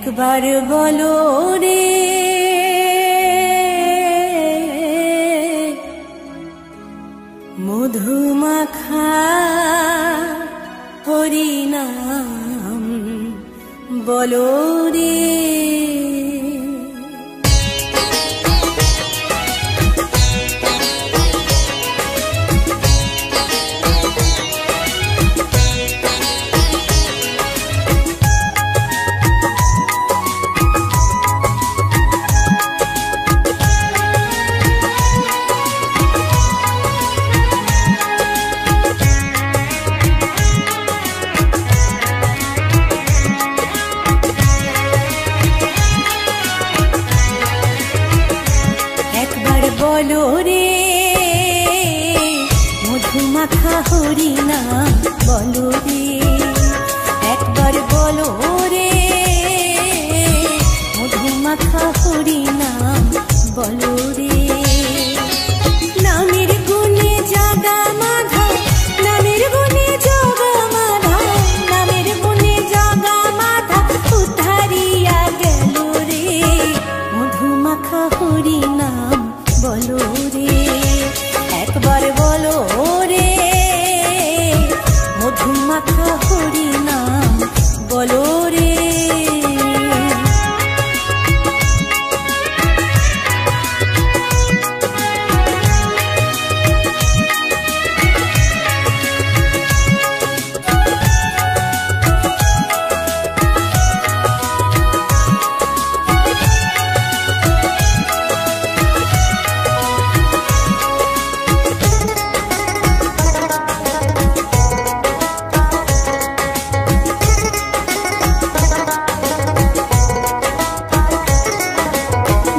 একবার বলো রে মধুমাখা হরিনাম বলো রে। বলো রে মধুমাখা হরিনাম বলো রে, একবার বলো রে মধুমাখা হরিনাম বলো রে। নামের গুণে জাগা মাধা, নামের গুণে জগা মাধা, নামের গুণে জগা মাধা উদ্ধারিয়া গেল রে মধুমাখা হরিনাম বলো রে, একবার বলো রে মধুমাখা হরিনাম বলো রে।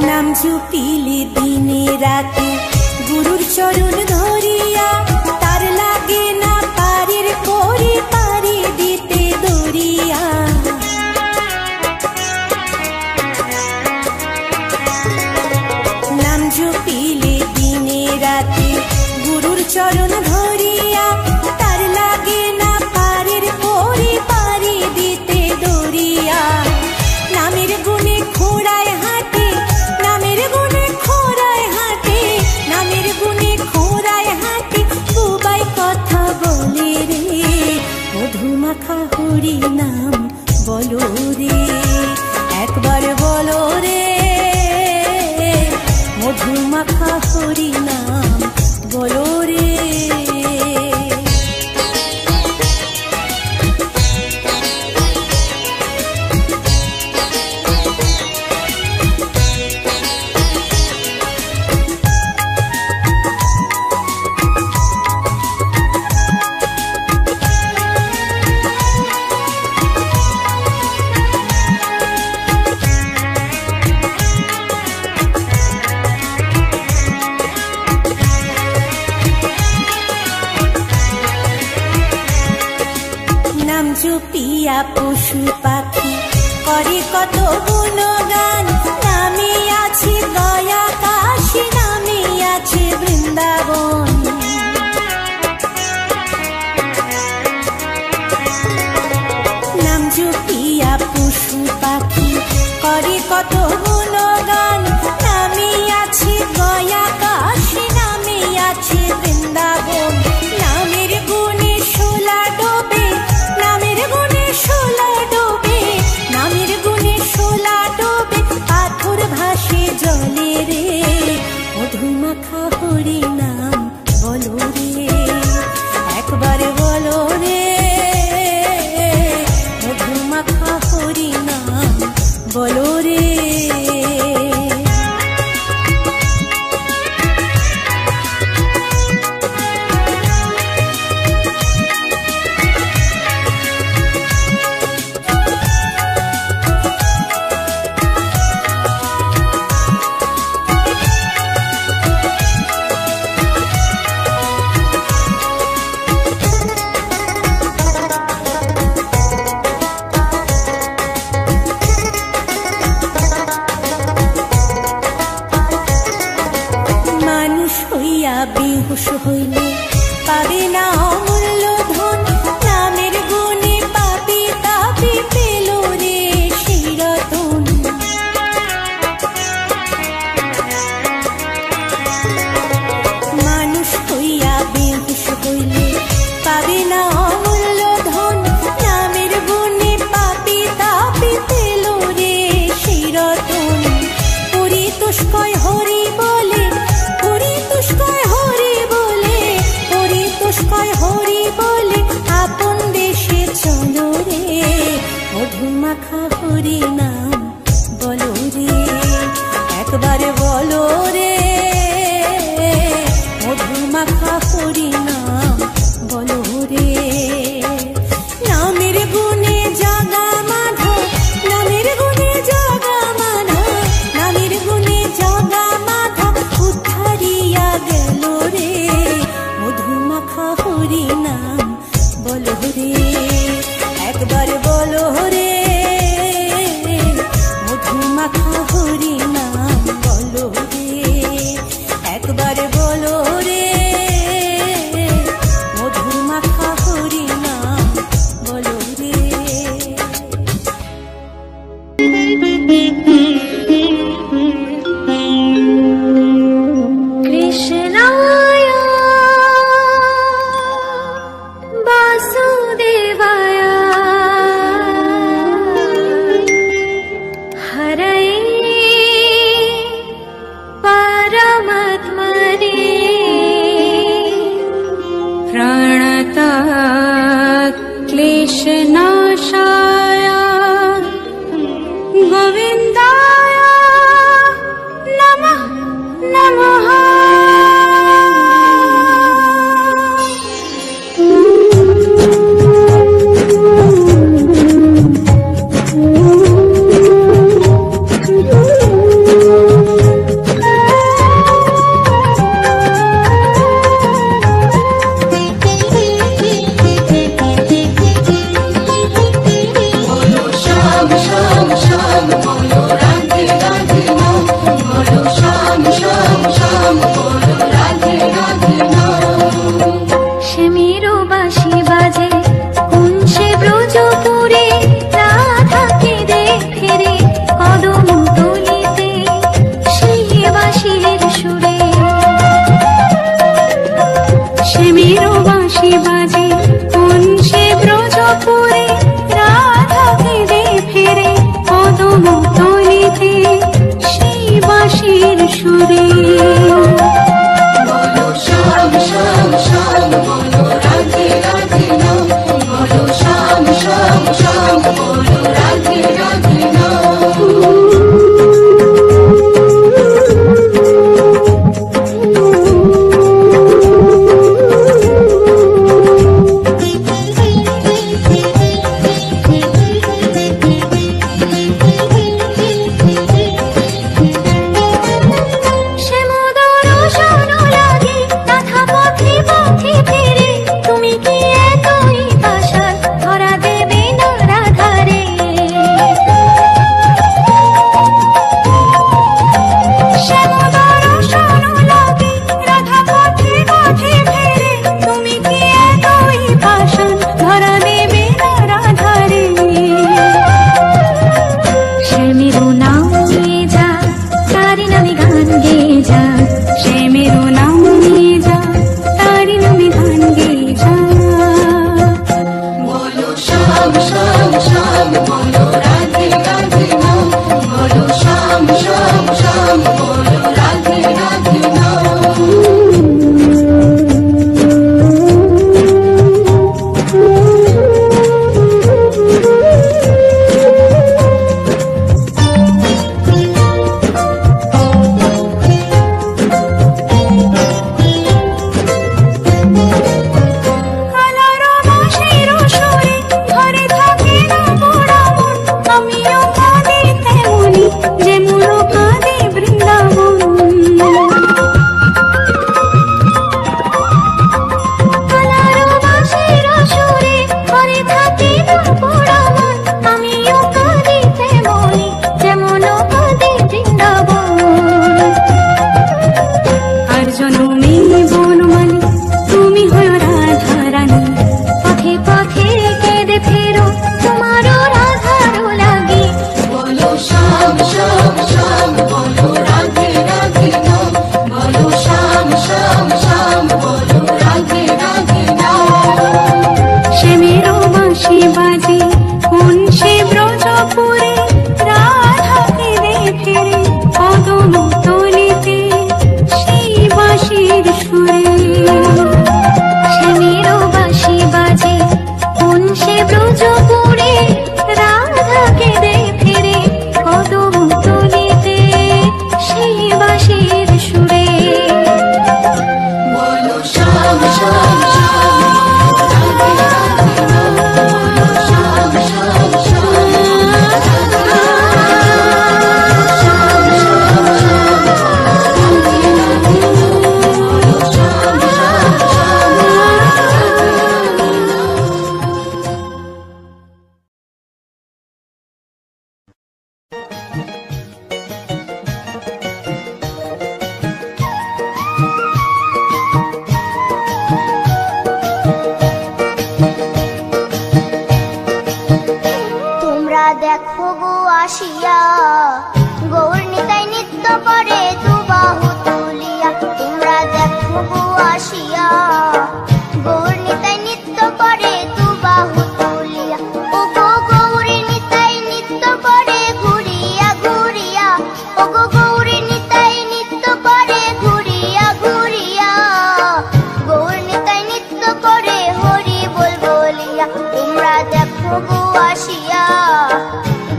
নাম জপিলে দিনে রাতে গুরুর চরণ ধরিয়া, তার লাগে না পারের করে পারি দিতে দরিয়া। নাম জপিলে দিনে রাতে গুরুর চরণ ধরিয়া, তার লাগে না পারের করে পারি দিতে দরিয়া। নামের গুণে খোড়ায় হাঁটে, নামের গুণে খোড়ায় হাঁটে, নামের গুণে খোড়ায় হাঁটে বুবাই কথা বলে রে মধুমাখা হরিনাম বলো রে, একবার বলো রে মধুমাখা হরিনাম বলো রে। নাম জপিয়া পশু পাখি করে কত গুণগান, নামে আছে গয়া কাশী, নামে আছে বৃন্দাবন। নাম জপিয়া পশু পাখি করে কত গুণগান, নামে আছে গয়া কাশী, নামে আছে বৃন্দাবন। নামের গুণে শোলা ডোবে, নামের গুণে শোলা ডোবে, নামের গুণে শোলা ডোবে পাথর ভাসে জলে রে মধুমাখা হরিনাম বলো রে, একবার বলো রে মধুমাখা হরিনাম বলো রে। বেহুশ হইলে পাবে না অমূল্য ধন, নামের গুণে পাপি তাপি পেল রে শিরত। পাবে না অমূল্য ধন, নামের গুণে পাপি তাপি পেল রে সেই রতন। পরিতোষকয় হরি বলে, পরিতোষকয় হরি বলে, পরিতোষকয় হরি বলে আপন দেশে চলো রে। মধুমাখা হরি নাম বলো রে, একবার বলো রে। মধুমাখা হরি নাম বলো রে। নামের গুণে জাগা মাধব, নামের গুণে জাগা মাধব, নামের গুণে জাগা মাধব উদ্ধারিয়া গেল রে। মধুমাখা হরি নাম বলো রে, একবার বলো রে। মধুমাখা হরি নাম বলো রে, একবার বলো রে। মধুমাখা হরি নাম বলো রে। কৃষ্ণায় বাসুদেবায় হরয়ে পরমাত্মনে প্রণতাৎ ক্লেশনাশায় গোবিন্দায় নমঃ নমঃ। বাজে কোন সে ব্রজপুরে রাধা কেঁদে ফেরে কদম তলিতে সেই বাঁশির সুরে। শ্যামেরও বাঁশি বাজে কোন সে ব্রজপুরে রাধা কেঁদে ফেরে কদম তলিতে সেই বাঁশির সুরে। বলো শ্যাম শ্যাম শ্যাম রাধে রাধে বলো শ্যাম শ্যাম শ্যাম শ্যাম শ্যাম শ্যাম রাধে রাধে বলো শ্যাম শ্যাম শ্যাম তোমরা দেখো গো আসিয়া গৌর নিতাই নৃত্য করে দুবাহু তুলিয়া। তোমরা দেখো গো আসিয়া গৌর নিতাই নৃত্য করে দুবাহু তুলিয়া। ও গো গৌরী নিতাই নৃত্য করে ঘুরিয়া ঘুরিয়া। ও গো গৌরী নিতাই নৃত্য করে ঘুরিয়া ঘুরিয়া। গৌর নিতাই নৃত্য করে হরি বল বলিয়া। তোমরা দেখো গো আসিয়া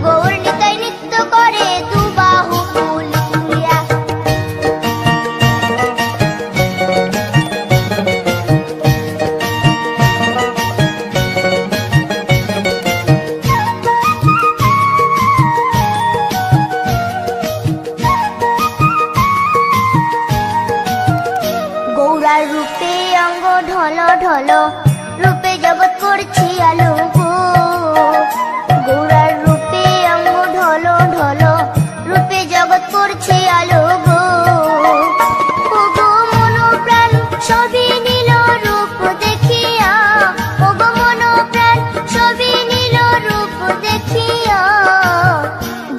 গৌর নিতাই নৃত্য করে দুবাহু তুলিয়া। গৌরার রূপে অঙ্গ ঢল ঢল রূপে জগৎ করছি আলো গো। গৌরার রূপে অঙ্গ ঢল ঢল রূপে জগৎ করছি আলো গো। ও গো মন প্রাণ সবই নীল রূপ দেখিয়া। ও গো মন প্রাণ সবই নীল রূপ দেখিয়া।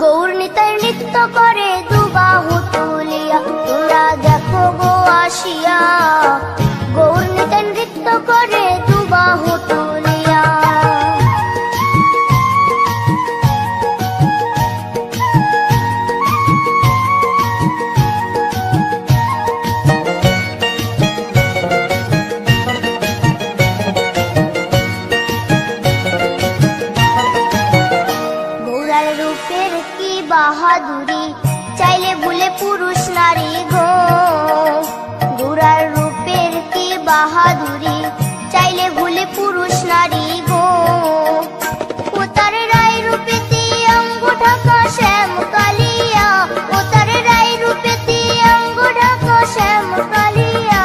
গৌর নিতাই নৃত্য করে দুবাহু তুলিয়া। তোমরা দেখো গো আসিয়া গৌর নিতাই নৃত্য করে দুবাহু তুলিয়া। গৌরার রূপের কি বাহাদুরি চাইলে ভুলে পুরুষ নারী গো। গৌরার রূপের কি বাহাদুরি চাইলে ভুলে পুরুষ নারী গো। ও তার রায় রূপেতে অঙ্গ ঢাকা শ্যাম কালিয়া। ও তার রায় রূপেতে অঙ্গ ঢাকা শ্যাম কালিয়া।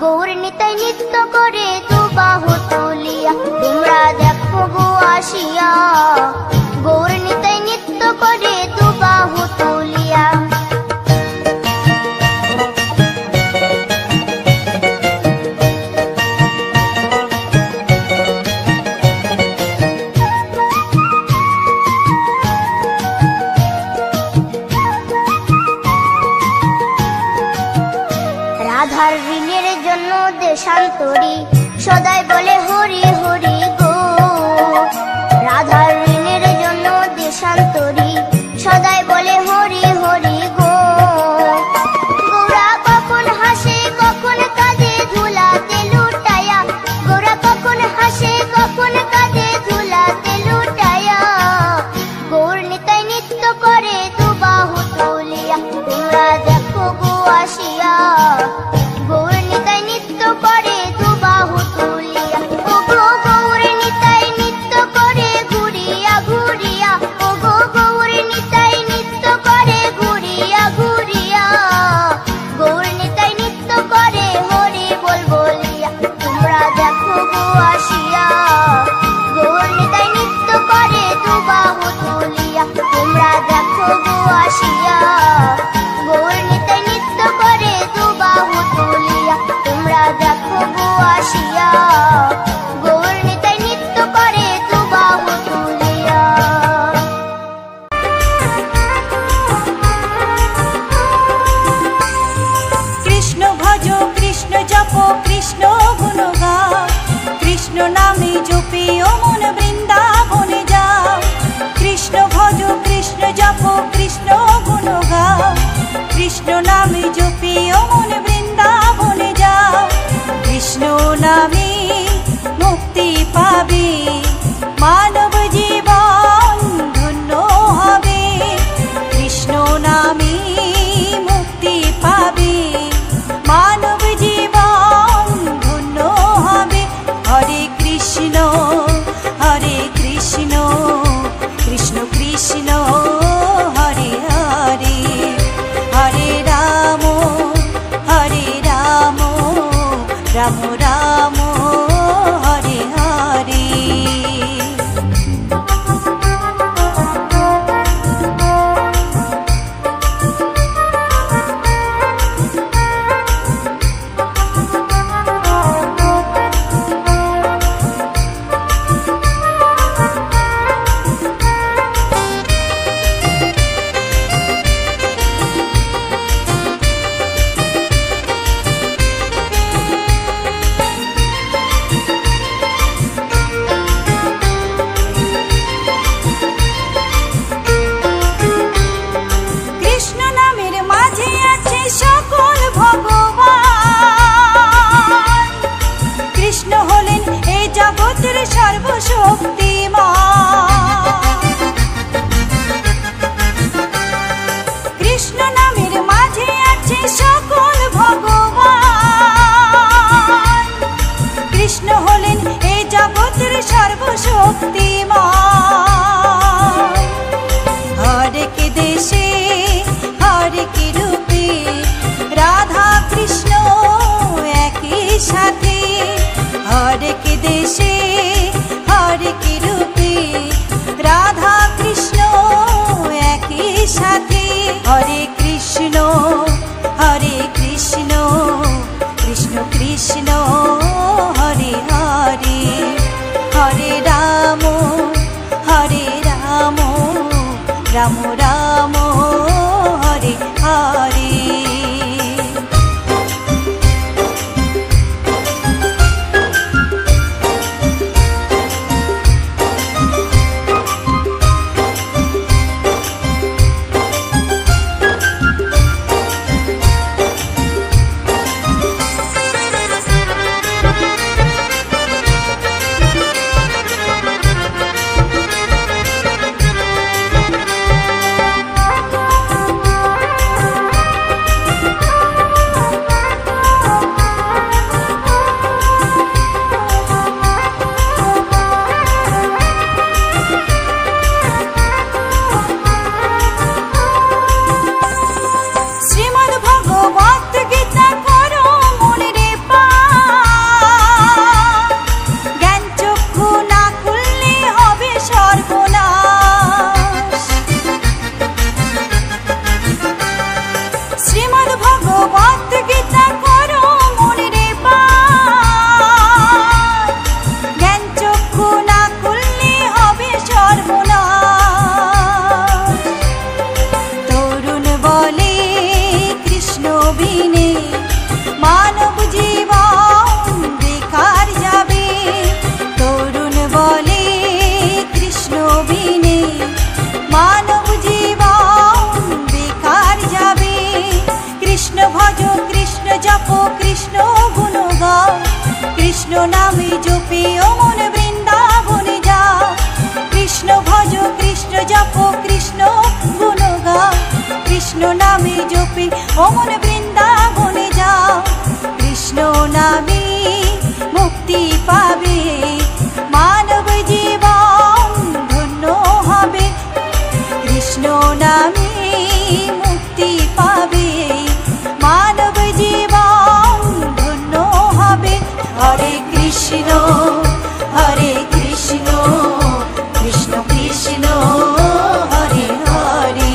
গৌর নিতাই নৃত্য করে দুবাহু তুলিয়া। তোমরা দেখো গো আসিয়া গৌর নিতাই নৃত্য করে দুবাহু তুলিয়া। রাধার ঋণের জন্য দেশান্তরী সদাই বলে হরি হরি গো। রাধার ঋণের জন্য দেশান্তরী সদাই বলে হরি হরি গো। গৌরা কখন হাসে কখন কাঁদে ধুলাতে লুটায়া। গৌরা কখন হাসে কখন কাঁদে ধুলাতে লুটায়া। গৌর নিতাই নৃত্য করে দুবাহু তুলিয়া। তোমরা দেখো গো আসিয়া গৌর নিতাই নৃত্য করে দুবাহু তুলিয়া। ও জগতের সর্বশক্তিমান। কৃষ্ণ নামের মাঝে আছে সকল ভগবান। কৃষ্ণ হলেন এই জগতের সর্বশক্তিমান। হরেক দেশে হরেক রূপে রাধা কৃষ্ণ একই সাথে। হরেক দেশে হরেক রূপে রাধা কৃষ্ণ একই সাথে। হরে কৃষ্ণ কৃষ্ণ কৃষ্ণ হরে হরে। হরে রাম রাম রাম হরে হরে। কৃষ্ণ নামে জপে ও মন বৃন্দাবনে যাও। কৃষ্ণ ভজ কৃষ্ণ জপ কৃষ্ণ গুণ গাও। কৃষ্ণ নামে জপে ও মন বৃন্দাবনে যাও। কৃষ্ণ নামে মুক্তি পাবে মানব জীবন ধন্য হবে। কৃষ্ণ নামে মুক্তি পাবে মানব জীবন ধন্য হবে। হরে কৃষ্ণ কৃষ্ণ কৃষ্ণ হরে হরে।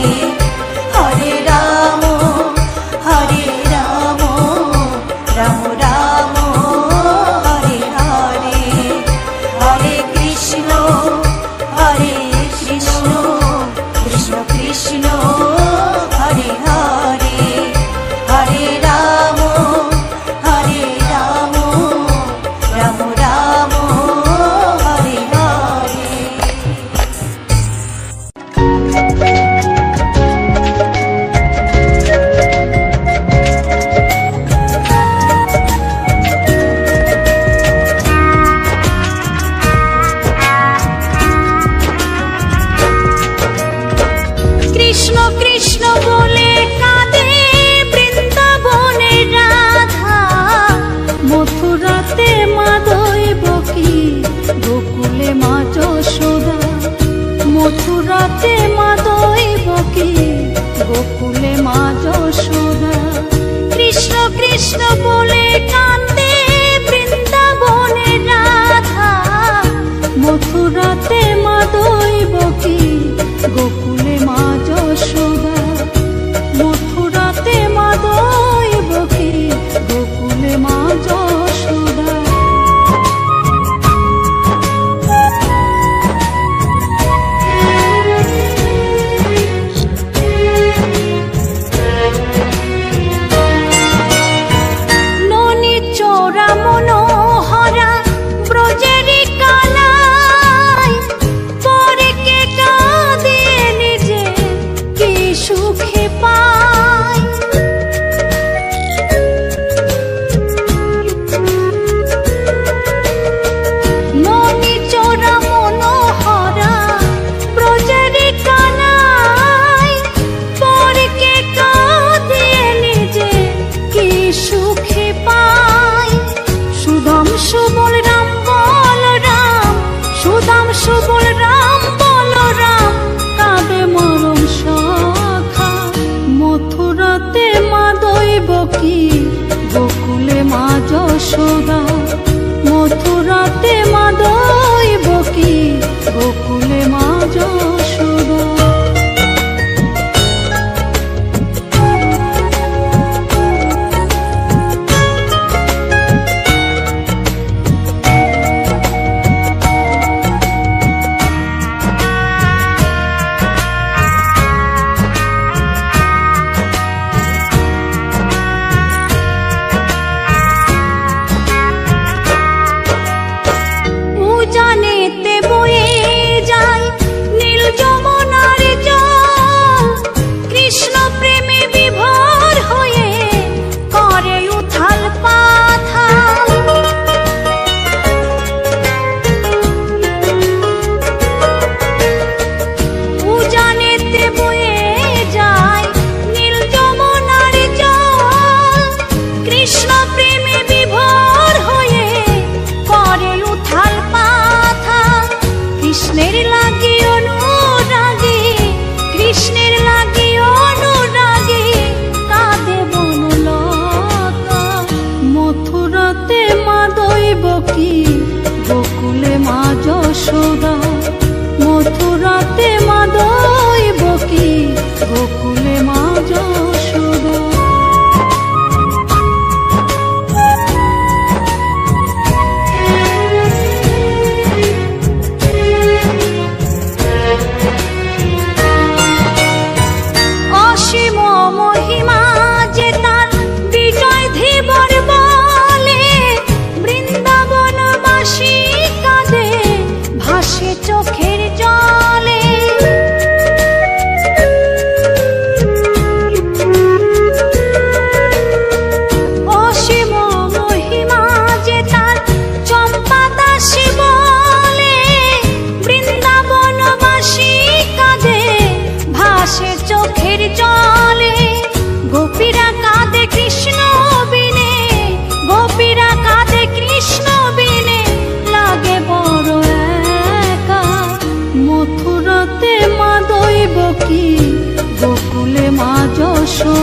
হরে রাম রাম রাম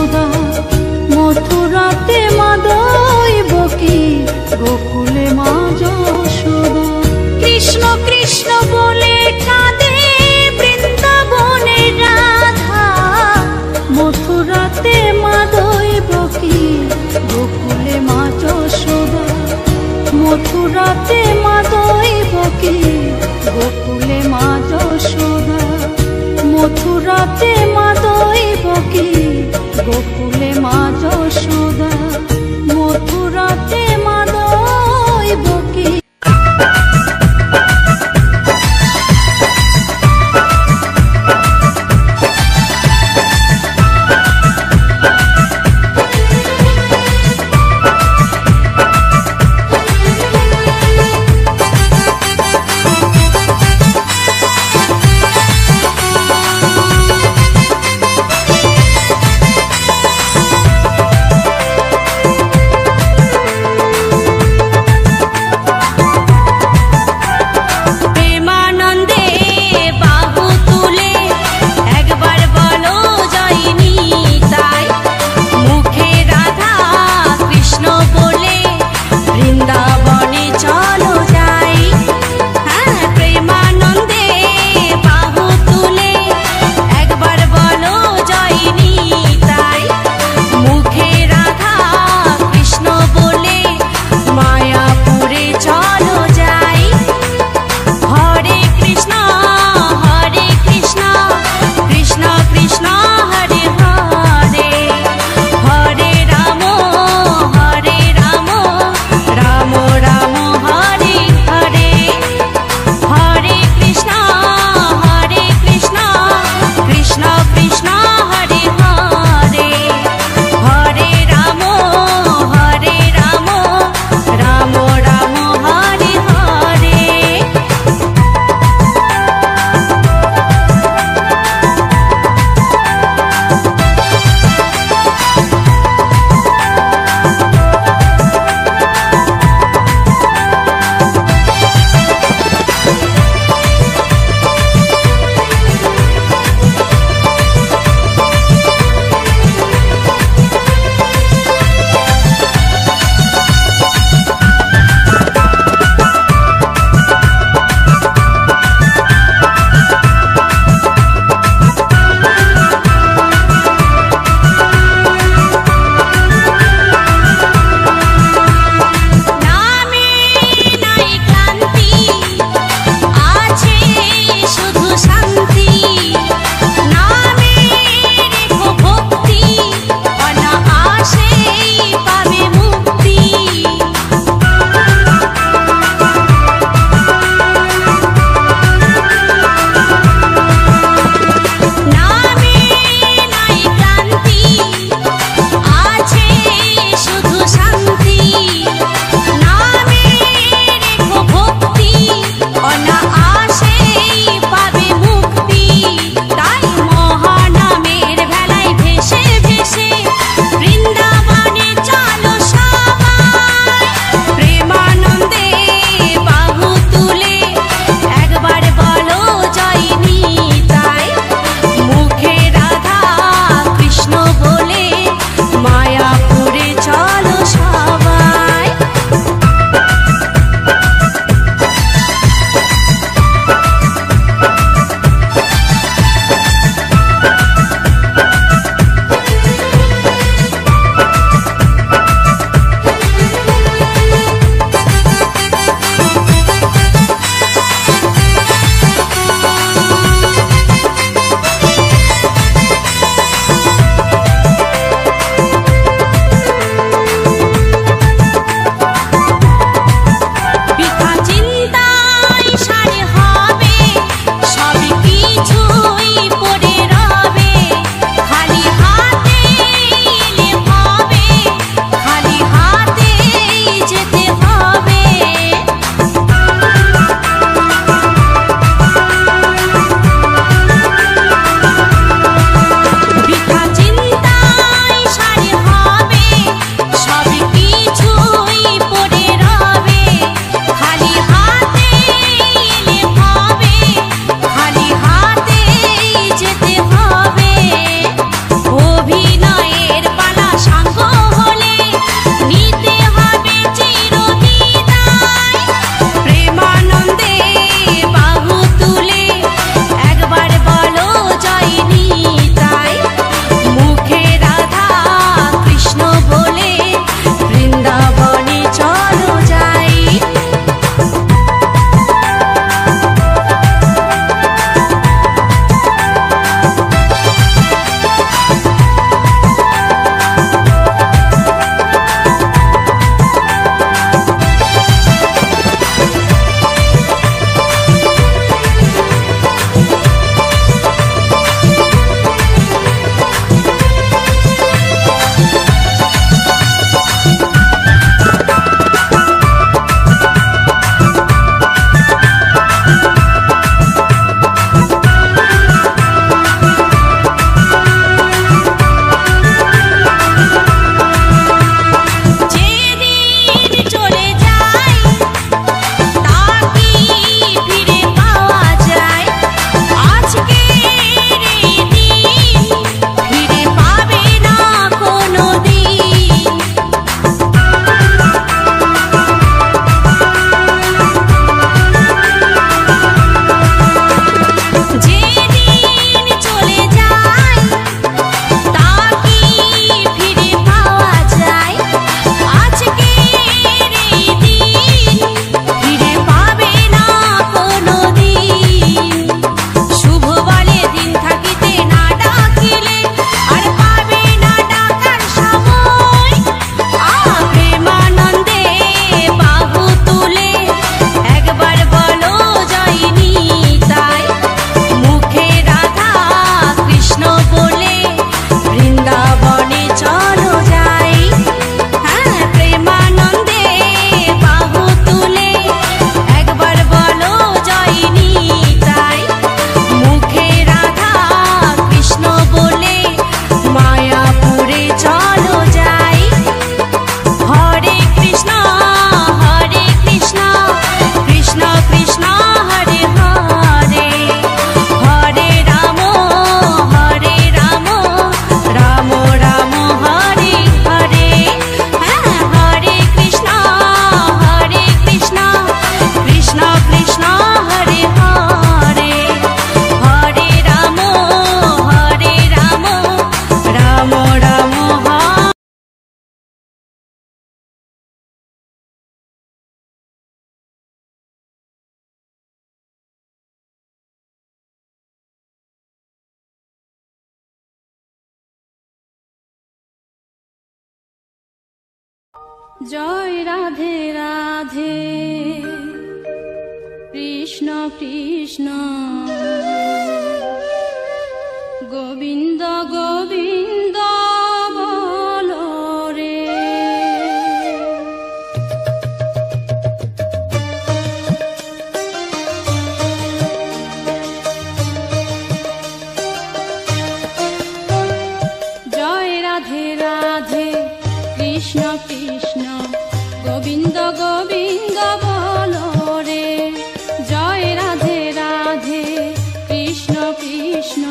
যশোদা মথুরাতে মা দৈবকী গোকুলে মা যশোদা কৃষ্ণ কৃষ্ণ বলে কাঁদে বৃন্দাবনে রাধা মথুরাতে মা দৈবকী গোকুলে মা যশোদা মথুরাতে মা দৈবকী গোকুলে মা যশোদা মথুরাতে মা দৈবকী গোকুলে মা যশোদা মথুরাতে মা দৈবকী জয় রাধে রাধে কৃষ্ণ কৃষ্ণ গোবিন্দ গোবিন্দ বলো রে। জয় রাধে রাধে কৃষ্ণ কৃষ্ণ গোবিন্দ গোবিন্দ বলো রে। জয় রাধে রাধে কৃষ্ণ কৃষ্ণ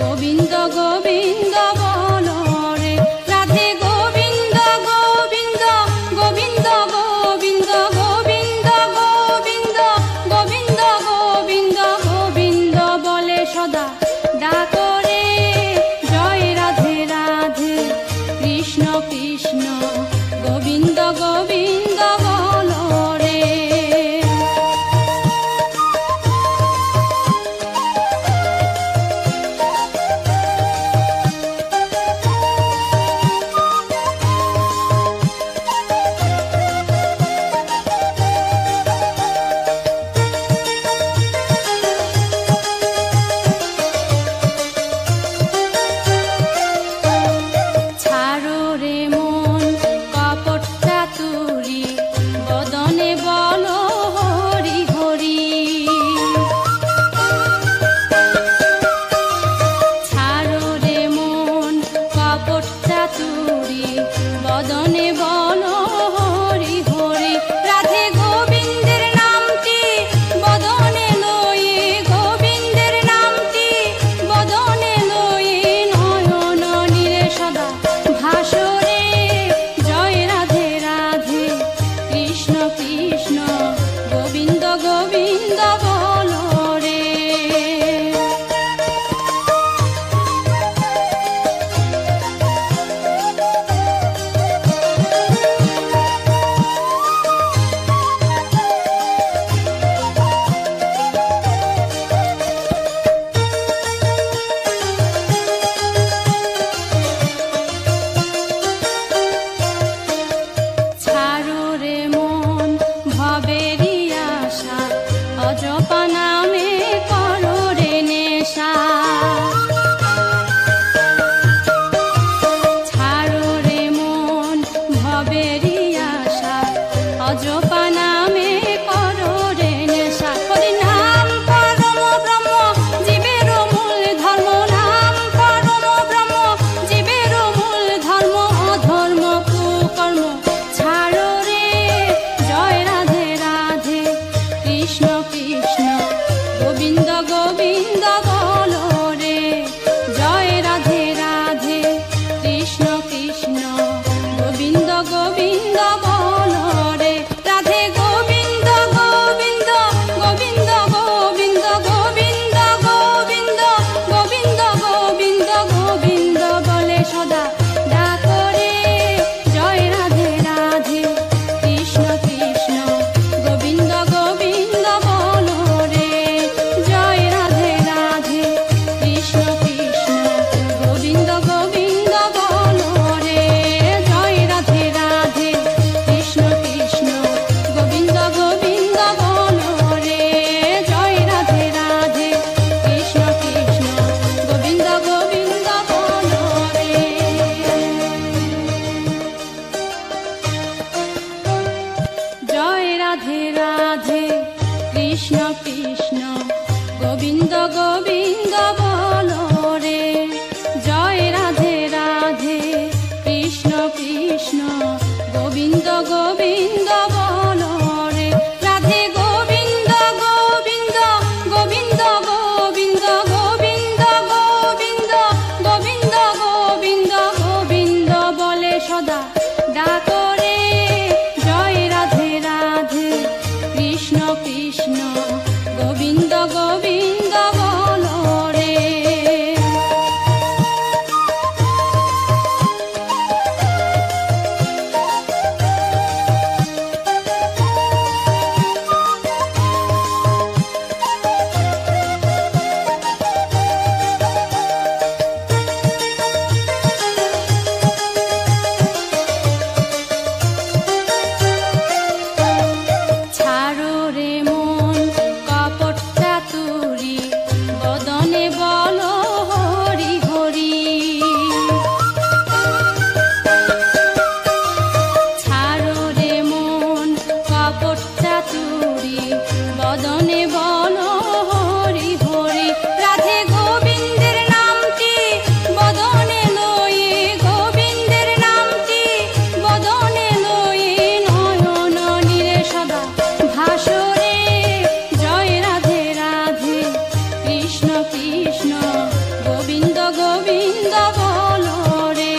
গোবিন্দ গোবিন্দ বলো রে। রাধে গোবিন্দ গোবিন্দ গোবিন্দ গোবিন্দ গোবিন্দ গোবিন্দ গোবিন্দ গোবিন্দ গোবিন্দ বলে সদা ডাকো রে। জয় রাধে রাধে কৃষ্ণ কৃষ্ণ গোবিন্দ গোবিন্দ বলো রে। ছাড়ো রে মন কপট চাতুরি বদনে বলো হরি হরি। ছাড়ো রে মন কপট চাতুরি বদনে বলো হরি হরি। রাধে গোবিন্দের নামটি বদনে লয়ে গোবিন্দের নামটি বদনে লয়ে নয়ন নীরে সদা ভাসরে। জয় রাধে রাধে কৃষ্ণ কৃষ্ণ গোবিন্দ গোবিন্দ বলো রে। ছাড়ো রে মন ভবেরি আশা অজপা নামে করো রে নেশা। ছাড়ো রে মন ভবেরি আশা অজপা নামে করো রে নেশা। হরি নাম পরম ব্রহ্ম জীবের মূল ধর্ম। নাম পরম ব্রহ্ম জীবের মূল ধর্ম। অধর্ম কুকর্ম ছাড়ো রে। জয় রাধে রাধে কৃষ্ণ কৃষ্ণ গোবিন্দ গোবিন্দ বলো রে। জয় রাধে রাধে কৃষ্ণ কৃষ্ণ গোবিন্দ গোবিন্দ বলো রে। রাধে গোবিন্দ গোবিন্দ গোবিন্দ গোবিন্দ গোবিন্দ গোবিন্দ গোবিন্দ গোবিন্দ গোবিন্দ বলে সদা ডাকো রে। জয় রাধে রাধে কৃষ্ণ কৃষ্ণ গোবিন্দ গোবিন্দ বলো রে। জয় রাধে রাধে কৃষ্ণ কৃষ্ণ গোবিন্দ গোবিন্দ বলো রে। জয় রাধে রাধে কৃষ্ণ কৃষ্ণ গোবিন্দ গোবিন্দ বলো রে। জয় রাধে রাধে কৃষ্ণ কৃষ্ণ গোবিন্দ গোবিন্দ বলো রে। জয় রাধে রাধে কৃষ্ণ কৃষ্ণ গোবিন্দ গোবিন্দ বলো রে। জয় রাধে রাধে কৃষ্ণ কৃষ্ণ গোবিন্দ গোবিন্দ বলো রে। রাধে গোবিন্দ গোবিন্দ গোবিন্দ গোবিন্দ গোবিন্দ গোবিন্দ গোবিন্দ গোবিন্দ গোবিন্দ বলে সদা ডাকো রে। জয় রাধে রাধে কৃষ্ণ কৃষ্ণ গোবিন্দ গোবিন্দ বলো রে। বদনে বলো হরি হরি। রাধে গোবিন্দের নামটি বদনে লয়ে, গোবিন্দের নামটি বদনে লয়ে, নয়ন নীরে সদা ভাসরে। জয় রাধে রাধে কৃষ্ণ কৃষ্ণ গোবিন্দ গোবিন্দ বলো রে।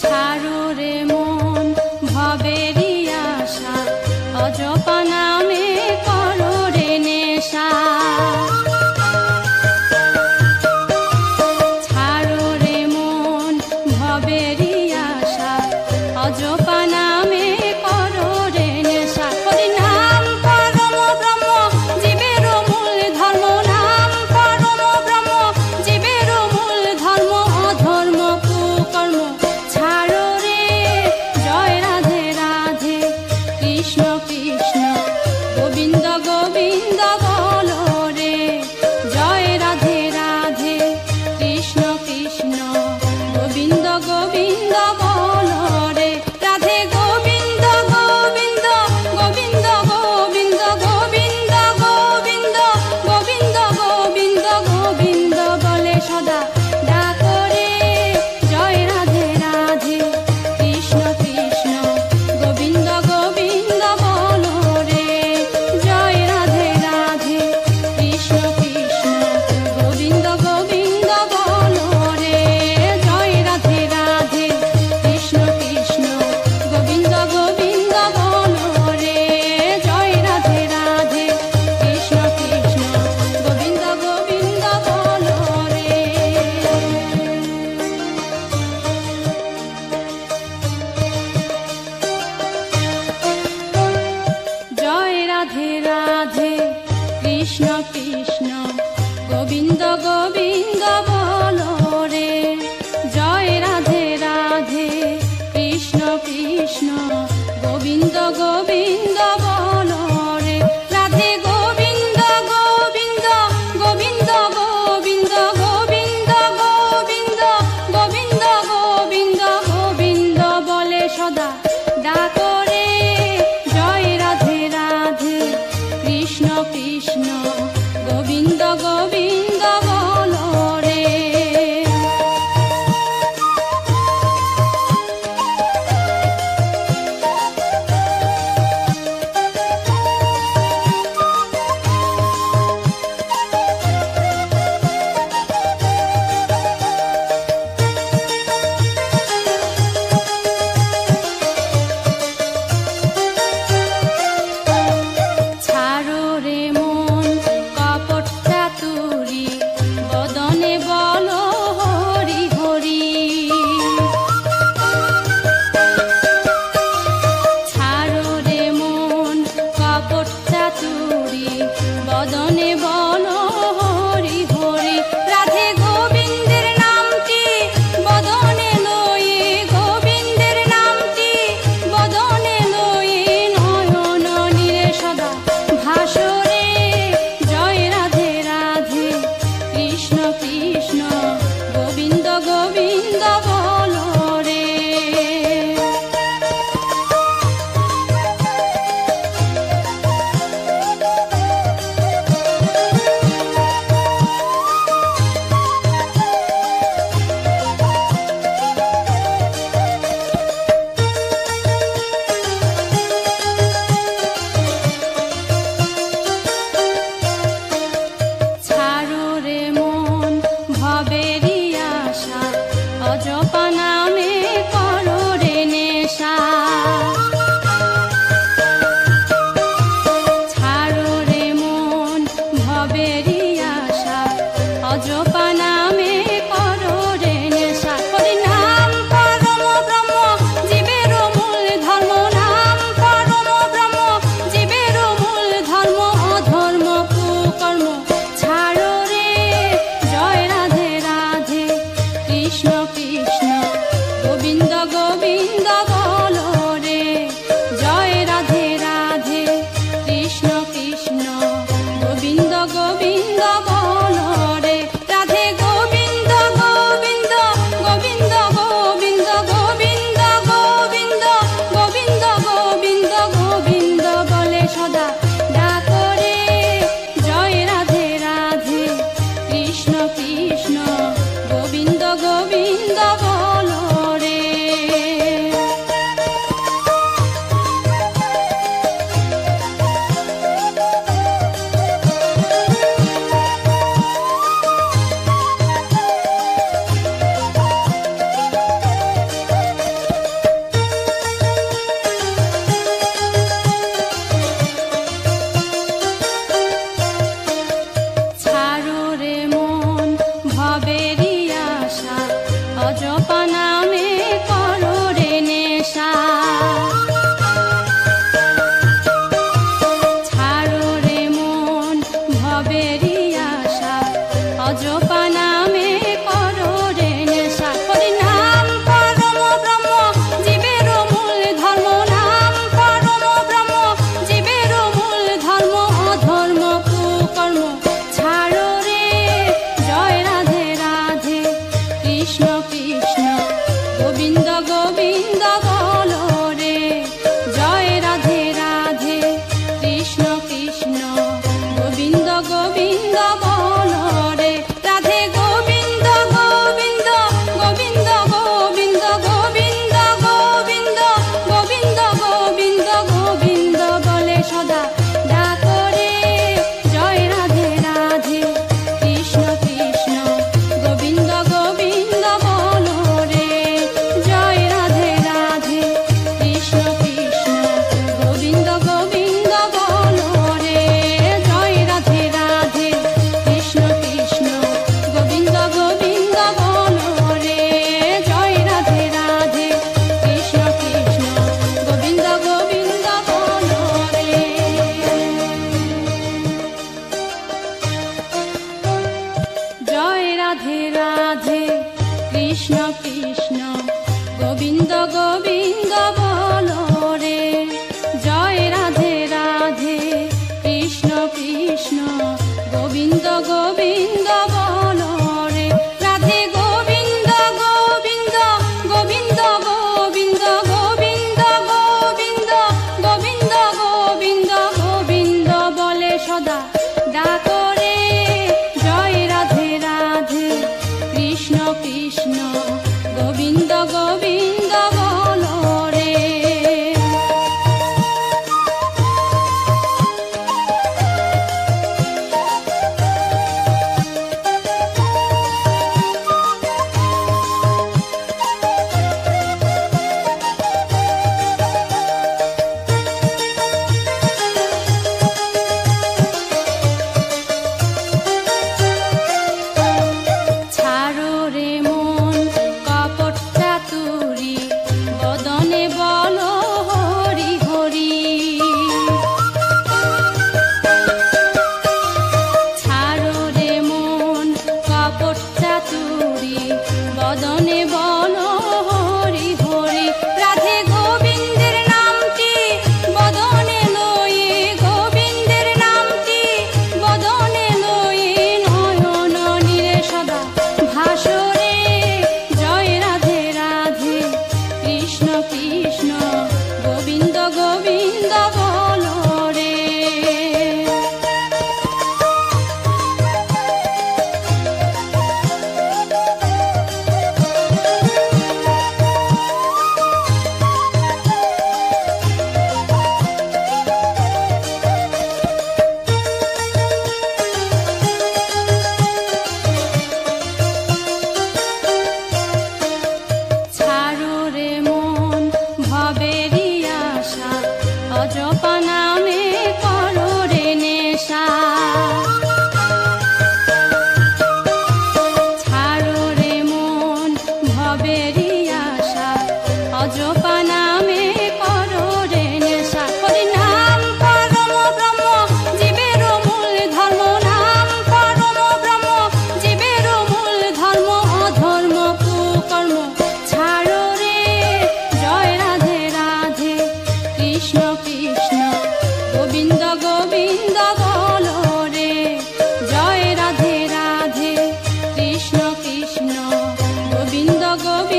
ছাড়ো রে মন ভবেরই আশা, অজপা নামে করো রে নেশা। ছাড়ো রে মন ভবেরই আশা, অজপা নামে করো রে নেশা। হরি নাম পরম ব্রহ্ম জীবের মূল ধর্ম, নাম পরম ব্রহ্ম জীবের মূল ধর্ম, অধর্ম কুকর্ম ছাড়ো রে। জয় রাধে রাধে কৃষ্ণ কৃষ্ণ গোবিন্দ গোবিন্দ বলো রে। জয় রাধে রাধে কৃষ্ণ কৃষ্ণ গোবিন্দ গোবিন্দ বলো রে। রাধে গোবিন্দ গোবিন্দ গোবিন্দ গোবিন্দ গোবিন্দ গোবিন্দ গোবিন্দ গোবিন্দ গোবিন্দ বলে সদা ডাকো রে। জয় রাধে রাধে কৃষ্ণ কৃষ্ণ গোবিন্দ গোবিন্দ বলো রে। জয় রাধে রাধে কৃষ্ণ কৃষ্ণ গোবিন্দ গোবিন্দ বলো রে। জয় রাধে রাধে কৃষ্ণ কৃষ্ণ গোবিন্দ গোবিন্দ বলো রে। জয় রাধে রাধে কৃষ্ণ কৃষ্ণ গোবিন্দ গোবিন্দ বলো রে। জয় রাধে রাধে কৃষ্ণ কৃষ্ণ গোবিন্দ গোবিন্দ বলো রে। জয় রাধে রাধে কৃষ্ণ কৃষ্ণ গোবিন্দ গোবিন্দ বলো রে। রাধে গোবিন্দ গোবিন্দ গোবিন্দ গোবিন্দ গোবিন্দ গোবিন্দ গোবিন্দ গোবিন্দ গোবিন্দ বলে সদা ডাকো রে। জয় রাধে রাধে কৃষ্ণ কৃষ্ণ গোবিন্দ গোবিন্দ বলো রে। ছাড়ো রে মন কপট চাতুরি, বদনে বলো হরি হরি। ছাড়ো রে মন কপট চাতুরি, বদনে বলো হরি হরি। রাধে গোবিন্দের নামটি বদনে লয়ে, গোবিন্দের নামটি বদনে লয়ে, নয়ন নীরে সদা ভাসরে। জয় রাধে রাধে কৃষ্ণ কৃষ্ণ গোবিন্দ গোবিন্দ বলো রে। ছাড়ো রে মন ভবেরই আশা, অজপা নামে করো রে নেশা। ছাড়ো রে মন ভবেরই আশা, অজপা নামে করো রে নেশা। হরি নাম পরম ব্রহ্ম জীবের মূল ধর্ম, নাম পরম ব্রহ্ম জীবের মূল ধর্ম, অধর্ম কুকর্ম ছাড়ো রে। জয় রাধে রাধে কৃষ্ণ কৃষ্ণ কৃষ্ণ গোবিন্দ গোবিন্দ বলো রে, জয় রাধে রাধে কৃষ্ণ কৃষ্ণ গোবিন্দ গোবিন্দ বলো রে, রাধে গোবিন্দ গোবিন্দ গোবিন্দ গোবিন্দ গোবিন্দ গোবিন্দ গোবিন্দ গোবিন্দ গোবিন্দ বলে সদা ডাকো রে, জয় রাধে রাধে কৃষ্ণ কৃষ্ণ গোবিন্দ গোবিন্দ বলো রে। ছাড়ো রে মন ভবেরই আশা, অজপা নামে করো রে নেশা। ছাড়ো রে মন ভবেরই আশা, অজপা নামে করো রে নেশা। হরি নাম পরম ব্রহ্ম জীবের মূল ধর্ম, নাম পরম ব্রহ্ম জীবের মূল ধর্ম, অধর্ম কুকর্ম ছাড়ো রে, জয় রাধে রাধে কৃষ্ণ কৃষ্ণ গোবিন্দ গোবিন্দ বলো রে, জয় রাধে রাধে কৃষ্ণ কৃষ্ণ গোবিন্দ গোবিন্দ বলো রে, রাধে গোবিন্দ গোবিন্দ গোবিন্দ গোবিন্দ গোবিন্দ গোবিন্দ গোবিন্দ গোবিন্দ গোবিন্দ বলে সদা ডাকো রে, জয় রাধে রাধে কৃষ্ণ কৃষ্ণ গোবিন্দ গোবিন্দ বলো রে, জয় রাধে রাধে কৃষ্ণ কৃষ্ণ গোবিন্দ গোবিন্দ বলো রে, জয় রাধে রাধে কৃষ্ণ কৃষ্ণ গোবিন্দ গোবিন্দ বলো রে, জয় রাধে রাধে কৃষ্ণ কৃষ্ণ গোবিন্দ গোবিন্দ বলো রে। জয় রাধে রাধে কৃষ্ণ কৃষ্ণ গোবিন্দ গোবিন্দ বলো রে, জয় রাধে রাধে কৃষ্ণ কৃষ্ণ গোবিন্দ গোবিন্দ বলো রে, রাধে গোবিন্দ গোবিন্দ গোবিন্দ গোবিন্দ গোবিন্দ গোবিন্দ গোবিন্দ গোবিন্দ গোবিন্দ বলে সদা ডাকো রে, জয় রাধে রাধে কৃষ্ণ কৃষ্ণ গোবিন্দ গোবিন্দ বলো রে। ছাড়ো রে মন কপট চাতুরি, বদনে বলো হরি হরি। ছাড়ো রে মন কপট চাতুরি, বদনে বলো হরি হরি, রাধে গোবিন্দের নামটি বদনে লয়ে, গোবিন্দের নামটি বদনে লয়ে, নয়ন নীরে সদা ভাসরে, জয় রাধে রাধে কৃষ্ণ কৃষ্ণ গোবিন্দ গোবিন্দ বলো রে। ছাড়ো রে মন ভবেরই আশা, অজপা নামে করো রে নেশা। ছাড়ো রে মন ভবেরই আশা, অজপা নামে করো রে নেশা। হরি নাম পরম ব্রহ্ম জীবের মূল ধর্ম, নাম পরম ব্রহ্ম জীবের মূল ধর্ম, অধর্ম কুকর্ম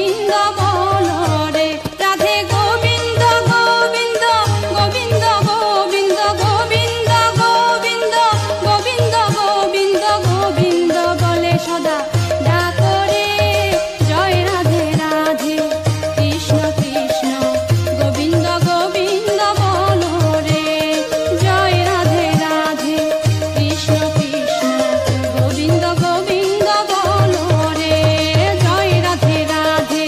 গোবিন্দ বলো রে রাধে গোবিন্দ গোবিন্দ গোবিন্দ গোবিন্দ গোবিন্দ গোবিন্দ গোবিন্দ গোবিন্দ গোবিন্দ বলে সদা ডাকো রে জয় রাধে রাধে কৃষ্ণ কৃষ্ণ গোবিন্দ গোবিন্দ বলো রে জয় রাধে রাধে কৃষ্ণ কৃষ্ণ গোবিন্দ গোবিন্দ বলো রে জয় রাধে রাধে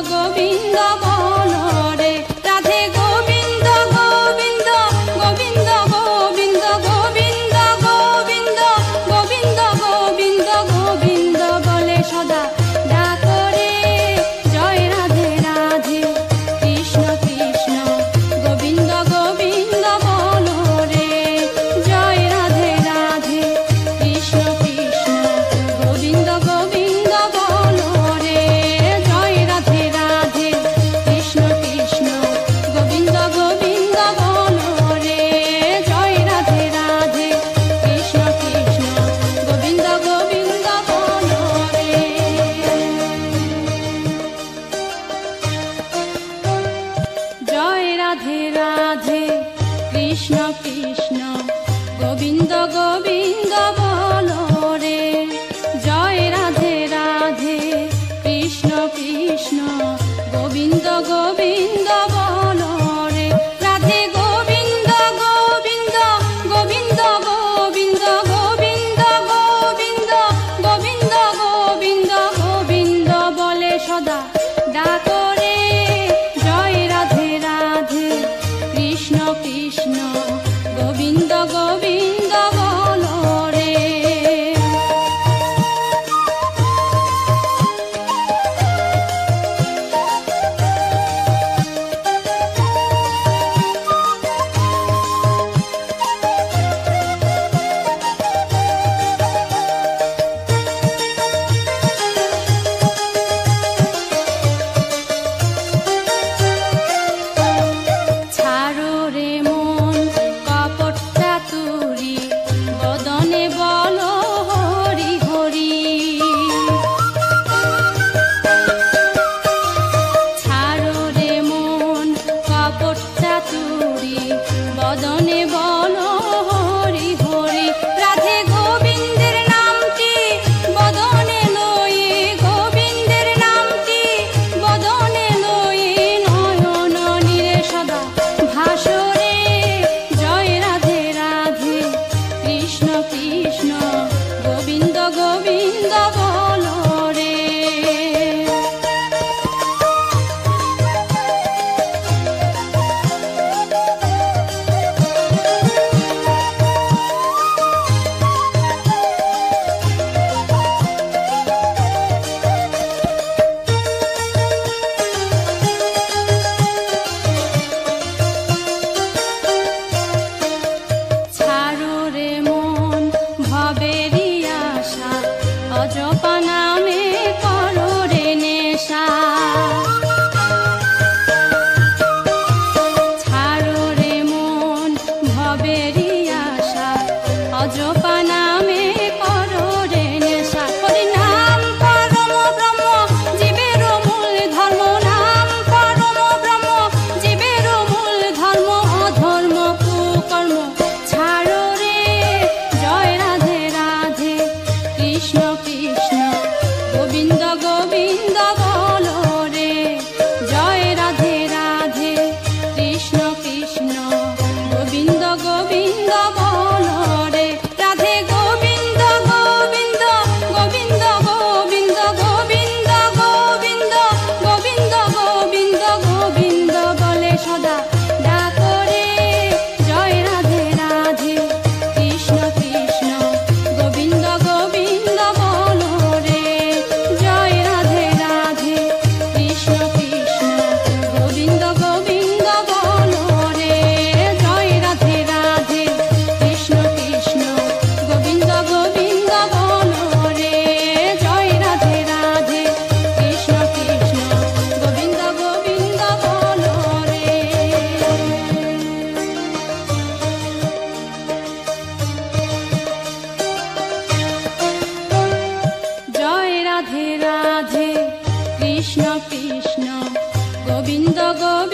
গোবিন্দ বলো রে রাধে গোবিন্দ গোবিন্দ গোবিন্দ গোবিন্দ গোবিন্দ গোবিন্দ গোবিন্দ গোবিন্দ গোবিন্দ বলে সদা ডাকো রে জয় রাধে রাধে কৃষ্ণ কৃষ্ণ গোবিন্দ গোবিন্দ বলো রে জয় রাধে রাধে কৃষ্ণ কৃষ্ণ গোবিন্দ গোবিন্দ বলো রে জয় রাধে রাধে কৃষ্ণ কৃষ্ণ গোবিন্দ গোবিন্দ বলো রে জয় রাধে রাধে কৃষ্ণ কৃষ্ণ গোবিন্দ গোবিন্দ বলো রে জয় রাধে রাধে কৃষ্ণ কৃষ্ণ গোবিন্দ গোবিন্দ বলো রে জয় রাধে রাধে কৃষ্ণ কৃষ্ণ গোবিন্দ গোবিন্দ বলো রে রাধে গোবিন্দ গোবিন্দ গোবিন্দ গোবিন্দ গোবিন্দ গোবিন্দ গোবিন্দ গোবিন্দ গোবিন্দ বলে সদা ডাকো রে জয় রাধে রাধে কৃষ্ণ কৃষ্ণ গোবিন্দ গোবিন্দ বলো রে ছাড়ো রে মন কপট চাতুরি বদনে বলো হরি হরি ছাড়ো রে মন কপট চাতুরি বদনে বলো হরি হরি রাধে গোবিন্দের নামটি বদনে লয়ে গোবিন্দের নামটি বদনে লয়ে নয়ন নীরে সদা ভাসরে জয় রাধে রাধে কৃষ্ণ কৃষ্ণ গোবিন্দ গোবিন্দ বলো রে ছাড়ো রে মন ভবেরি আশা অজপা নামে করো রে নেশা ছাড়ো রে মন ভবেরি আশা অজপা নামে করো রে নেশা হরি নাম পরম ব্রহ্ম জীবের মূল ধর্ম নাম পরম ব্রহ্ম জীবের মূল ধর্ম অধর্ম কুকর্ম ছাড়ো রে জয় রাধে রাধে কৃষ্ণ কৃষ্ণ গোবিন্দ গোবিন্দ বলো রে জয় রাধে রাধে কৃষ্ণ কৃষ্ণ গোবিন্দ গোবিন্দ বলো রে রাধে গোবিন্দ গোবিন্দ গোবিন্দ গোবিন্দ গোবিন্দ গোবিন্দ গোবিন্দ গোবিন্দ গোবিন্দ বলে সদা ডাকো রে জয় রাধে রাধে কৃষ্ণ কৃষ্ণ গোবিন্দ গোবিন্দ বলো রে জয় রাধে রাধে কৃষ্ণ কৃষ্ণ গোবিন্দ গোবিন্দ বলো রে জয় রাধে রাধে কৃষ্ণ কৃষ্ণ গোবিন্দ গোবিন্দ বলো রে জয় রাধে রাধে কৃষ্ণ কৃষ্ণ গোবিন্দ গোবিন্দ বলো রে জয় রাধে রাধে কৃষ্ণ কৃষ্ণ গোবিন্দ গোবিন্দ